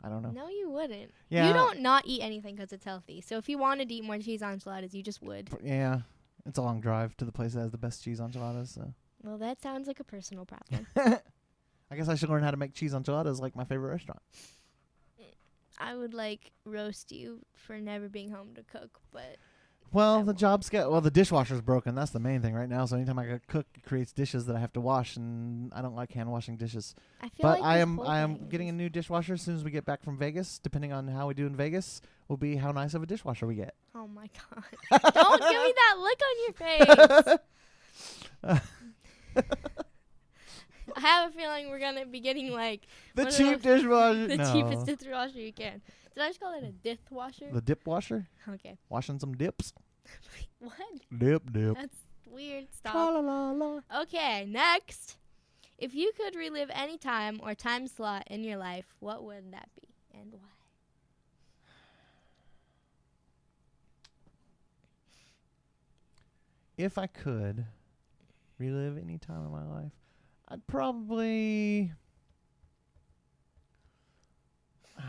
S1: I don't know.
S2: No, you wouldn't.
S1: Yeah.
S2: You don't not eat anything because it's healthy. So if you wanted to eat more cheese enchiladas, you just would.
S1: Yeah. It's a long drive to the place that has the best cheese enchiladas. So.
S2: Well, that sounds like a personal problem.
S1: I guess I should learn how to make cheese enchiladas like my favorite restaurant.
S2: I would roast you for never being home to cook, but
S1: Well, the dishwasher's broken. That's the main thing right now. So anytime I cook, it creates dishes that I have to wash, and I don't like hand washing dishes.
S2: I feel
S1: But
S2: like
S1: I
S2: this
S1: am
S2: whole thing
S1: getting a
S2: is-
S1: new dishwasher as soon as we get back from Vegas. Depending on how we do in Vegas, will be how nice of a dishwasher we get.
S2: Oh my god! Don't give me that look on your face. I have a feeling we're gonna be getting
S1: The
S2: one of
S1: cheap
S2: those-
S1: dishwasher.
S2: the
S1: no.
S2: cheapest dishwasher you can. Did I just call it a dishwasher?
S1: The dip washer.
S2: Okay.
S1: Washing some dips.
S2: What?
S1: Dip.
S2: That's weird. Stop.
S1: La.
S2: Okay, next. If you could relive any time or time slot in your life, what would that be and why?
S1: If I could relive any time in my life, I'd probably.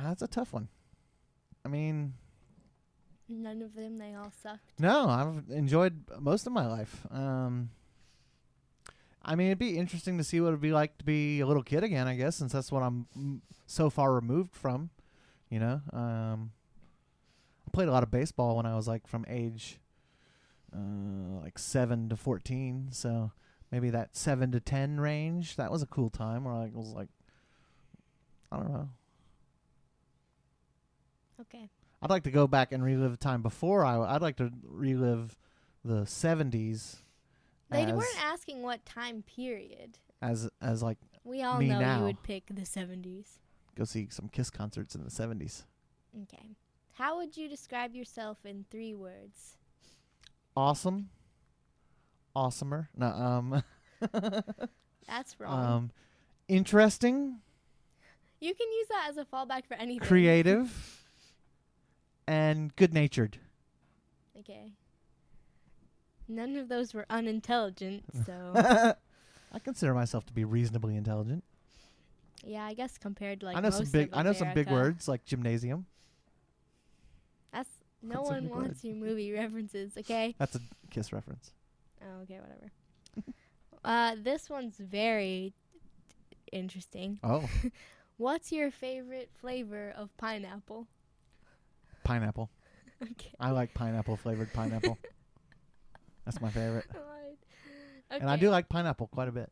S1: That's a tough one. I mean,
S2: None of them. They all sucked.
S1: no, I've enjoyed most of my life. I mean, it'd be interesting to see what it'd be like to be a little kid again, I guess, since that's what I'm so far removed from, you know. I played a lot of baseball when I was like from age like 7 to 14, so maybe that 7 to 10 range. That was a cool time where I was like, I don't know.
S2: Okay.
S1: I'd like to go back and relive the time before I'd like to relive the 70s.
S2: They weren't asking what time period.
S1: As like
S2: We all
S1: me
S2: know
S1: now.
S2: you would pick the 70s.
S1: Go see some Kiss concerts in the 70s.
S2: Okay. How would you describe yourself in 3 words?
S1: Awesome. Awesomer. No,
S2: That's wrong.
S1: interesting,
S2: You can use that as a fallback for anything.
S1: creative, and good-natured.
S2: Okay. None of those were unintelligent, so
S1: I consider myself to be reasonably intelligent.
S2: yeah, I guess compared to like
S1: I know
S2: most
S1: some big
S2: of
S1: I know some big
S2: America.
S1: words like gymnasium.
S2: That's no
S1: That's a
S2: one
S1: big
S2: wants your movie references, okay?
S1: That's a Kiss reference.
S2: Oh, okay, whatever. This one's very interesting.
S1: Oh,
S2: What's your favorite flavor of pineapple?
S1: pineapple.
S2: Okay.
S1: I like pineapple flavored pineapple. That's my favorite.
S2: Okay.
S1: And I do like pineapple quite a bit.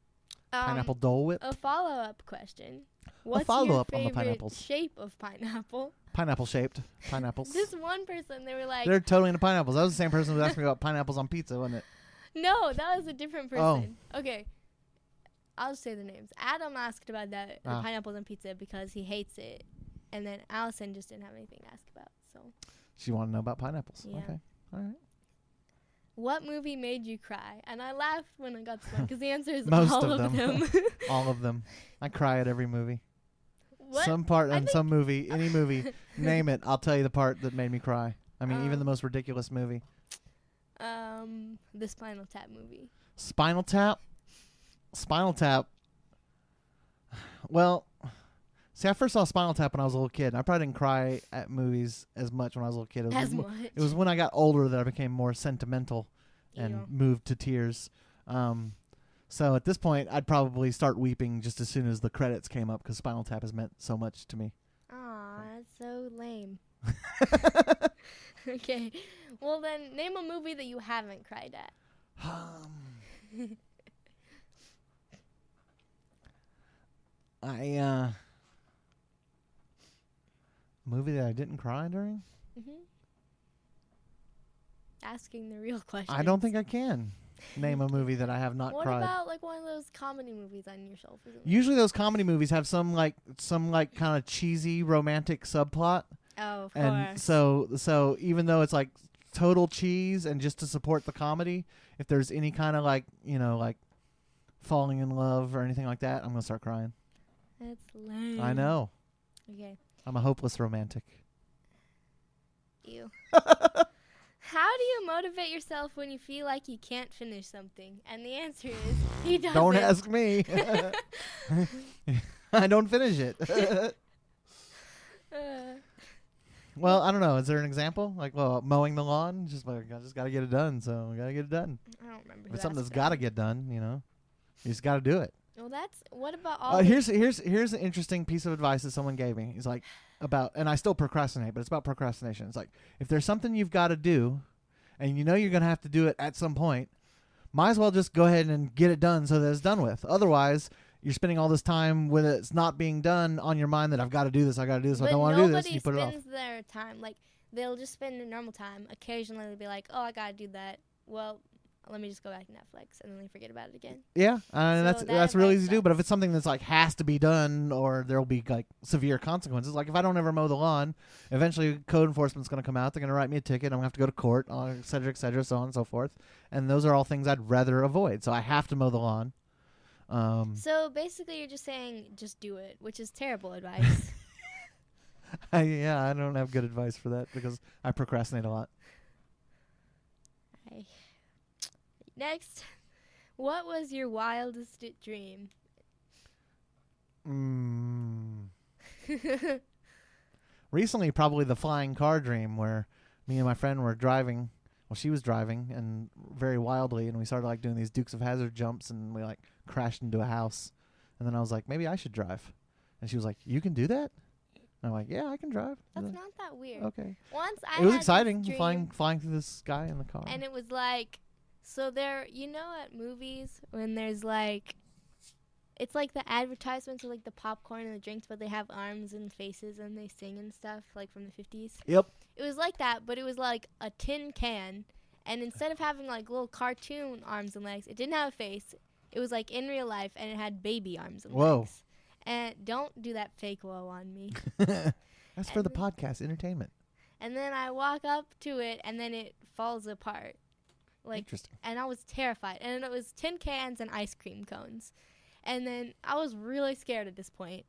S1: Pineapple Dole Whip.
S2: A follow-up question. What's
S1: follow-up
S2: your
S1: on the
S2: favorite
S1: pineapples.
S2: shape of pineapple?
S1: Pineapple shaped pineapples.
S2: This one person, they were like,
S1: They're totally into pineapples. That was the same person who asked me about pineapples on pizza, wasn't it?
S2: no, that was a different
S1: Oh.
S2: person. Okay. I'll just say the names. Adam asked about the pineapples on pizza because he hates it. And then Allison just didn't have anything to ask about. So,
S1: She wanted to know about pineapples.
S2: Yeah.
S1: Okay. All right.
S2: what movie made you cry? And I laughed when I got this one because the answer is
S1: Most
S2: all
S1: of
S2: of them.
S1: All of them. I cry at every movie.
S2: What?
S1: Some part
S2: I
S1: in some movie, any movie, name it, I'll tell you the part that made me cry. I mean, even the most ridiculous movie.
S2: The Spinal Tap movie.
S1: Spinal Tap. Spinal Tap. Well, see, I first saw Spinal Tap when I was a little kid. And I probably didn't cry at movies as much when I was a little kid. It was when I got older that I became more sentimental and
S2: Ew.
S1: moved to tears. So at this point, I'd probably start weeping just as soon as the credits came up because Spinal Tap has meant so much to me.
S2: Aw, that's so lame. Okay. Well, then, name a movie that you haven't cried at.
S1: Movie that I didn't cry during?
S2: Asking the real question.
S1: I don't think I can name a movie that I have not
S2: What
S1: cried.
S2: about like one of those comedy movies on your shelf?
S1: Usually those comedy movies have some kind of cheesy romantic subplot.
S2: Oh, of
S1: And
S2: course.
S1: so even though it's like total cheese and just to support the comedy, if there's any kind of like, like falling in love or anything like that, I'm going to start crying.
S2: That's lame.
S1: I know.
S2: Okay.
S1: I'm a hopeless romantic.
S2: Ew. How do you motivate yourself when you feel like you can't finish something? And the answer is he doesn't.
S1: Don't ask me. I don't finish it. Well, I don't know. Is there an example? Like, well, mowing the lawn? Just like, I just got to get it done, so I got to get it done.
S2: I don't remember.
S1: If it's something that's got to get done, you just got to do it.
S2: Well, what about all?
S1: Here's an interesting piece of advice that someone gave me. He's like, and I still procrastinate, but it's about procrastination. It's like, if there's something you've got to do, and you know you're going to have to do it at some point, might as well just go ahead and get it done so that it's done with. Otherwise, you're spending all this time with it's not being done on your mind that I've got to do this, I don't want to do this, and you put it off.
S2: Nobody spends their time. Like, they'll just spend their normal time. Occasionally, they'll be like, oh, I got to do that. Well, let me just go back to Netflix, and then they forget about it again.
S1: Yeah, and
S2: So
S1: that's really easy to do.
S2: sucks.
S1: But if it's something that's like has to be done, or there'll be like severe consequences. Like if I don't ever mow the lawn, eventually code enforcement's going to come out. They're going to write me a ticket. I'm going to have to go to court, et cetera, so on and so forth. And those are all things I'd rather avoid. So I have to mow the lawn.
S2: So basically, you're just saying just do it, which is terrible advice.
S1: I don't have good advice for that because I procrastinate a lot.
S2: Next, what was your wildest dream?
S1: recently, probably the flying car dream where me and my friend were driving. Well, she was driving and very wildly, and we started like doing these Dukes of Hazzard jumps, and we like crashed into a house. And then I was like, maybe I should drive. And she was like, you can do that? And I'm like, yeah, I can drive.
S2: That's not that weird.
S1: Okay.
S2: Once I
S1: It was
S2: had
S1: exciting
S2: this dream,
S1: flying through the sky in the car.
S2: and it was like, so there, you know, at movies when there's like, it's like the advertisements of like the popcorn and the drinks, but they have arms and faces and they sing and stuff, like from the 50s.
S1: Yep.
S2: It was like that, but it was like a tin can, and instead of having like little cartoon arms and legs, it didn't have a face. It was like in real life, and it had baby arms and legs. And don't do that fake whoa on me.
S1: That's for the podcast entertainment.
S2: And then I walk up to it, and then it falls apart. Like,
S1: interesting.
S2: And I was terrified. And it was tin cans and ice cream cones. And then I was really scared at this point.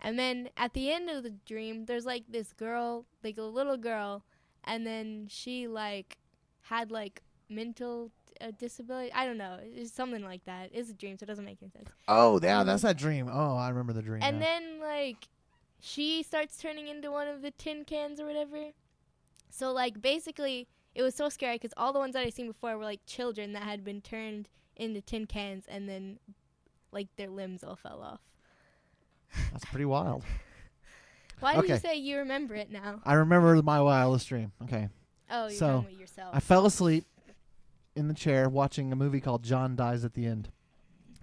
S2: And then at the end of the dream, there's like this girl, like a little girl, and then she like had like mental disability. I don't know. It's something like that. It's a dream, so it doesn't make any sense.
S1: Oh, yeah, that's that dream. Oh, I remember the dream.
S2: And
S1: now.
S2: then like she starts turning into one of the tin cans or whatever. So like basically it was so scary because all the ones that I seen before were like children that had been turned into tin cans, and then like their limbs all fell off.
S1: That's pretty wild.
S2: Why did you say you remember it now?
S1: I remember my wildest dream. Okay.
S2: Oh, you're
S1: so
S2: talking about yourself.
S1: I fell asleep in the chair watching a movie called John Dies at the End.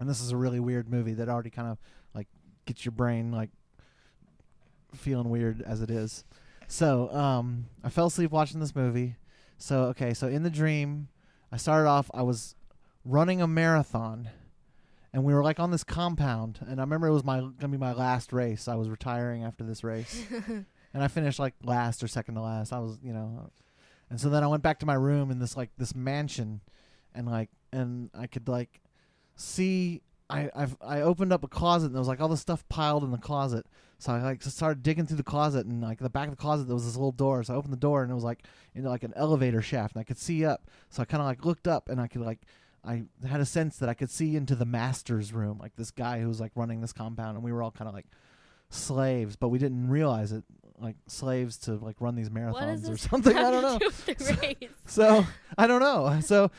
S1: And this is a really weird movie that already kind of like gets your brain like feeling weird as it is. So I fell asleep watching this movie. So in the dream, I started off, I was running a marathon, and we were like on this compound, and I remember it was gonna be my last race. I was retiring after this race. And I finished like last or second to last. I was, and so then I went back to my room in this mansion, and I could like see. I opened up a closet, and there was like all this stuff piled in the closet. So I like started digging through the closet, and like the back of the closet there was this little door. So I opened the door, and it was like like an elevator shaft, and I could see up. So I kind of like looked up, and I could like I had a sense that I could see into the master's room, like this guy who was like running this compound, and we were all kind of like slaves, but we didn't realize it, like slaves to like run these marathons or something. I don't know. So I don't know. So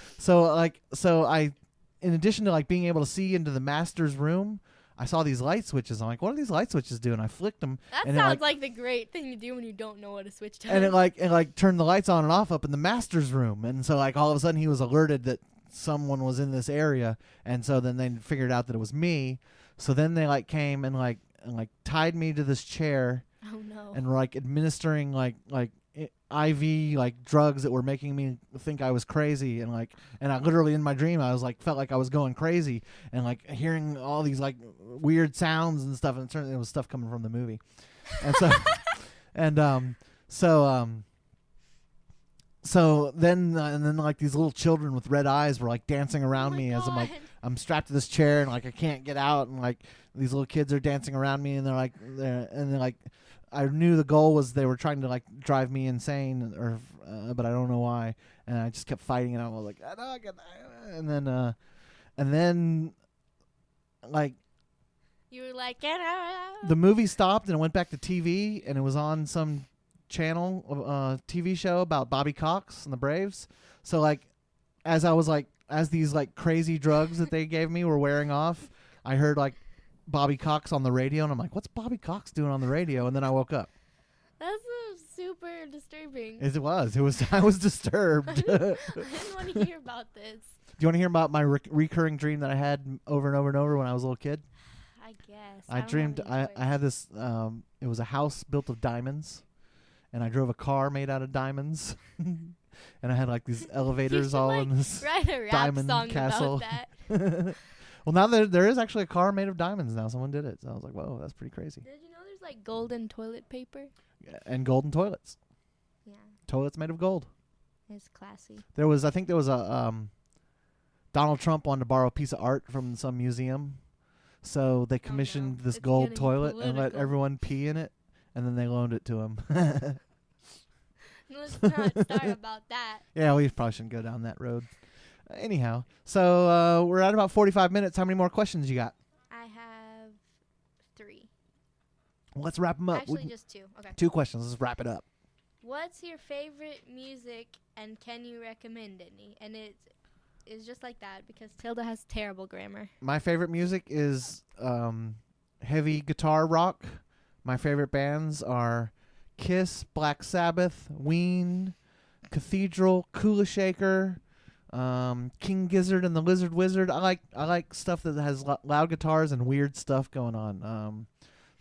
S1: I, in addition to like being able to see into the master's room, I saw these light switches. I'm like, what are these light switches doing? I flicked them.
S2: That
S1: and
S2: sounds like the great thing to do when you don't know what a switch does.
S1: And it turned the lights on and off up in the master's room. And so like all of a sudden he was alerted that someone was in this area, and so then they figured out that it was me. So then they like came and like tied me to this chair.
S2: Oh no.
S1: And were like administering like IV like drugs that were making me think I was crazy, and I literally in my dream I was like felt like I was going crazy, and like hearing all these like weird sounds and stuff, and it turned out it was stuff coming from the movie. And so then like these little children with red eyes were like dancing around me as I'm strapped to this chair, and like I can't get out, and like these little kids are dancing around me, and they're like I knew the goal was they were trying to like drive me insane, but I don't know why, and I just kept fighting, and I was like, and then like
S2: you were like, get out.
S1: The movie stopped, and it went back to TV, and it was on some channel TV show about Bobby Cox and the Braves. So like as these like crazy drugs that they gave me were wearing off, I heard like Bobby Cox on the radio, and I'm like, what's Bobby Cox doing on the radio? And then I woke up.
S2: That's super disturbing.
S1: It was I was disturbed.
S2: I didn't want to hear about this.
S1: Do you want to hear about my recurring dream that I had over and over and over when I was a little kid?
S2: I guess.
S1: I dreamed I had this it was a house built of diamonds, and I drove a car made out of diamonds. And I had like these elevators all in this diamond song castle.
S2: About that.
S1: Well, now there is actually a car made of diamonds now. Someone did it. So I was like, whoa, that's pretty crazy.
S2: Did you know there's like golden toilet paper?
S1: And golden toilets.
S2: Yeah.
S1: Toilets made of gold.
S2: It's classy.
S1: I think there was a Donald Trump wanted to borrow a piece of art from some museum. So they commissioned this gold toilet and let everyone pee in it, and then they loaned it to him.
S2: Let's not start about that.
S1: Yeah, we probably shouldn't go down that road. Anyhow, so we're at about 45 minutes. How many more questions you got?
S2: I have 3.
S1: Well, let's wrap them up.
S2: Actually, just 2. Okay.
S1: 2 questions. Let's wrap it up.
S2: What's your favorite music, and can you recommend any? And it's just like that because Tilda has terrible grammar.
S1: My favorite music is heavy guitar rock. My favorite bands are Kiss, Black Sabbath, Ween, Cathedral, Kula Shaker, King Gizzard and the Lizard Wizard. I like stuff that has loud guitars and weird stuff going on.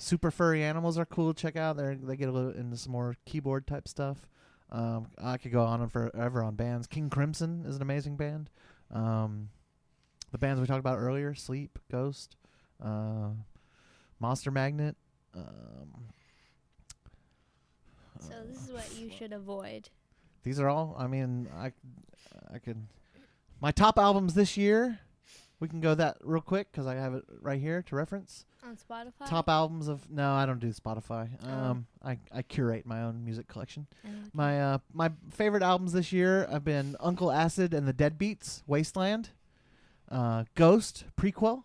S1: Super Furry Animals are cool to check out. They get a little into some more keyboard type stuff. I could go on and forever on bands. King Crimson is an amazing band. The bands we talked about earlier: Sleep, Ghost, Monster Magnet.
S2: So this is what you should avoid.
S1: These are all. I mean, I could. My top albums this year. We can go that real quick because I have it right here to reference.
S2: On Spotify?
S1: Top albums of... No, I don't do Spotify. I curate my own music collection.
S2: Okay.
S1: My favorite albums this year have been Uncle Acid and the Deadbeats, Wasteland, Ghost, Prequel,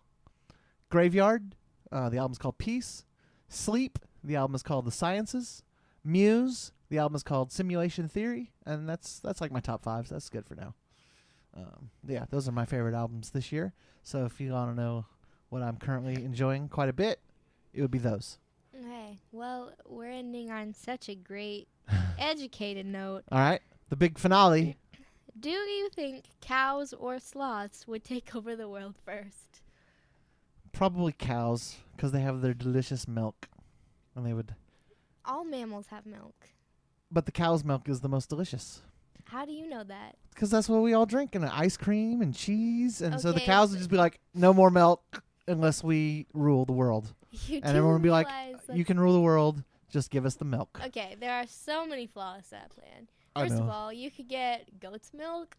S1: Graveyard, the album's called Peace, Sleep, the album is called The Sciences, Muse, the album is called Simulation Theory, and that's like my top 5, so that's good for now. Yeah, those are my favorite albums this year. So if you want to know what I'm currently enjoying quite a bit, it would be those.
S2: Okay. Well, we're ending on such a great, educated note.
S1: All right, the big finale.
S2: Do you think cows or sloths would take over the world first?
S1: Probably cows, because they have their delicious milk, and they would.
S2: All mammals have milk.
S1: But the cow's milk is the most delicious.
S2: How do you know that?
S1: Because that's what we all drink, and ice cream and cheese, and so the
S2: Okay,
S1: cows would just be like, no more milk unless we rule the world.
S2: You
S1: And everyone would be like,
S2: realize that-
S1: you can rule the world, just give us the milk.
S2: Okay, there are so many flaws to that plan.
S1: I
S2: First of
S1: know.
S2: all, you could get goat's milk,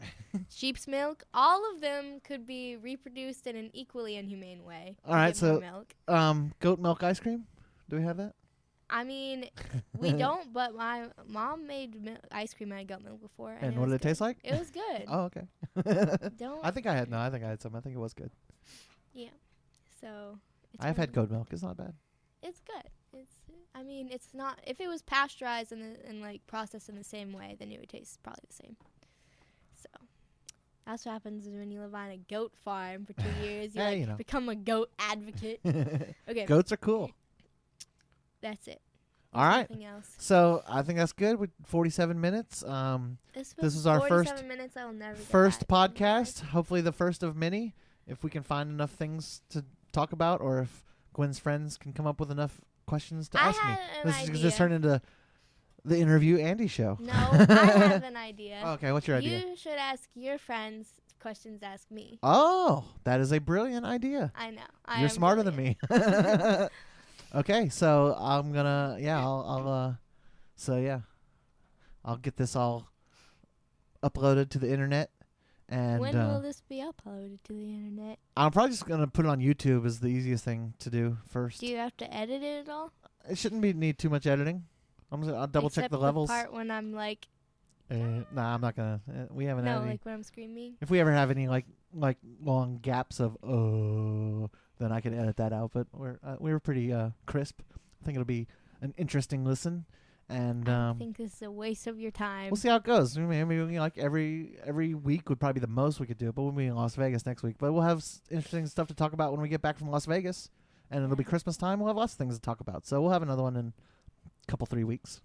S2: sheep's milk. All of them could be reproduced in an equally inhumane way.
S1: All right,
S2: Get more
S1: so-
S2: milk.
S1: Goat milk ice cream? Do we have that?
S2: I mean, we don't, but my mom made ice cream out of goat milk before.
S1: And what did it taste like?
S2: It was good.
S1: Oh, okay.
S2: Don't.
S1: I think I had some. I think it was good.
S2: Yeah. So. It's
S1: I've had
S2: one-
S1: goat milk. It's not bad.
S2: It's good. I mean, it's not. If it was pasteurized and like processed in the same way, then it would taste probably the same. So. That's what happens when you live on a goat farm for 2 years. You become a goat advocate. Okay.
S1: Goats are cool.
S2: That's it.
S1: All right.
S2: Nothing else.
S1: So I think that's good with 47 minutes. This is our
S2: 47 minutes. I will never get
S1: First
S2: that in my life.
S1: podcast, hopefully the first of many. If we can find enough things to talk about, or if Gwen's friends can come up with enough questions to
S2: I
S1: ask me.
S2: had an
S1: This is
S2: idea.
S1: just turned into the Interview Andy Show.
S2: No, I have an idea.
S1: Okay, what's your idea?
S2: You should ask your friends questions. Ask me.
S1: Oh, that is a brilliant idea.
S2: I know.
S1: You're smarter than me. Okay, so I'm gonna I'll get this all uploaded to the internet, and
S2: When will this be uploaded to the internet?
S1: I'm probably just gonna put it on YouTube as the easiest thing to do first.
S2: Do you have to edit it at all?
S1: It shouldn't need too much editing. I'll double check
S2: Except
S1: the levels.
S2: part when I'm like,
S1: Nah, I'm not gonna. We haven't had
S2: no,
S1: any.
S2: like when I'm screaming.
S1: If we ever have any like long gaps of then I can edit that out. But we were pretty crisp. I think it'll be an interesting listen, and
S2: I think this is a waste of your time.
S1: we'll see how it goes. Maybe like every week would probably be the most we could do. But we'll be in Las Vegas next week. But we'll have interesting stuff to talk about when we get back from Las Vegas, and it'll be Christmas time. We'll have lots of things to talk about. So we'll have another one in a couple 3 weeks.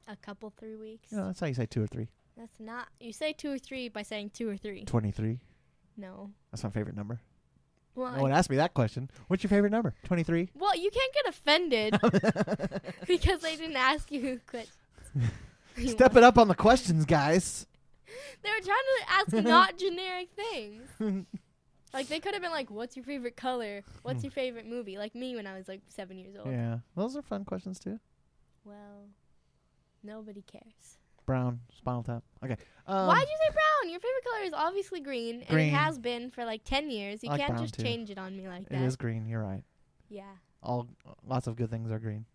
S2: A couple 3 weeks.
S1: You know, that's how you say 2 or 3.
S2: That's not. You say 2 or 3 by saying 2 or 3.
S1: 23.
S2: No.
S1: That's my favorite number.
S2: Well,
S1: No one asked me that question. What's your favorite number? 23.
S2: well, you can't get offended because they didn't ask you questions.
S1: Step it up on the questions, guys.
S2: They were trying to ask not generic things. Like, they could have been like, what's your favorite color? What's your favorite movie? Like me when I was like 7 years old.
S1: Yeah, those are fun questions too.
S2: Well, nobody cares.
S1: Brown, Spinal Tap. Okay.
S2: Why'd you say brown? Your favorite color is obviously green, and
S1: Green.
S2: it has been for like 10 years. You
S1: I like
S2: can't
S1: brown,
S2: just
S1: too.
S2: change it on me like that.
S1: It is green. You're right.
S2: Yeah.
S1: Lots of good things are green.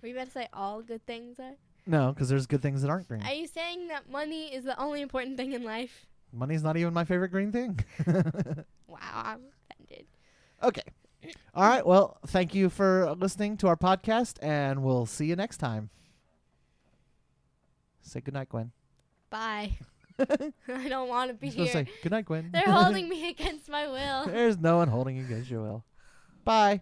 S2: Were you about to say all good things are?
S1: No, because there's good things that aren't green.
S2: Are you saying that money is the only important thing in life?
S1: Money's not even my favorite green thing.
S2: Wow, I'm offended.
S1: Okay. All right. Well, thank you for listening to our podcast, and we'll see you next time. Say goodnight, Gwen.
S2: Bye. I don't want to be
S1: You're supposed to
S2: here.
S1: say goodnight, Gwen.
S2: They're holding me against my will.
S1: There's no one holding you against your will. Bye.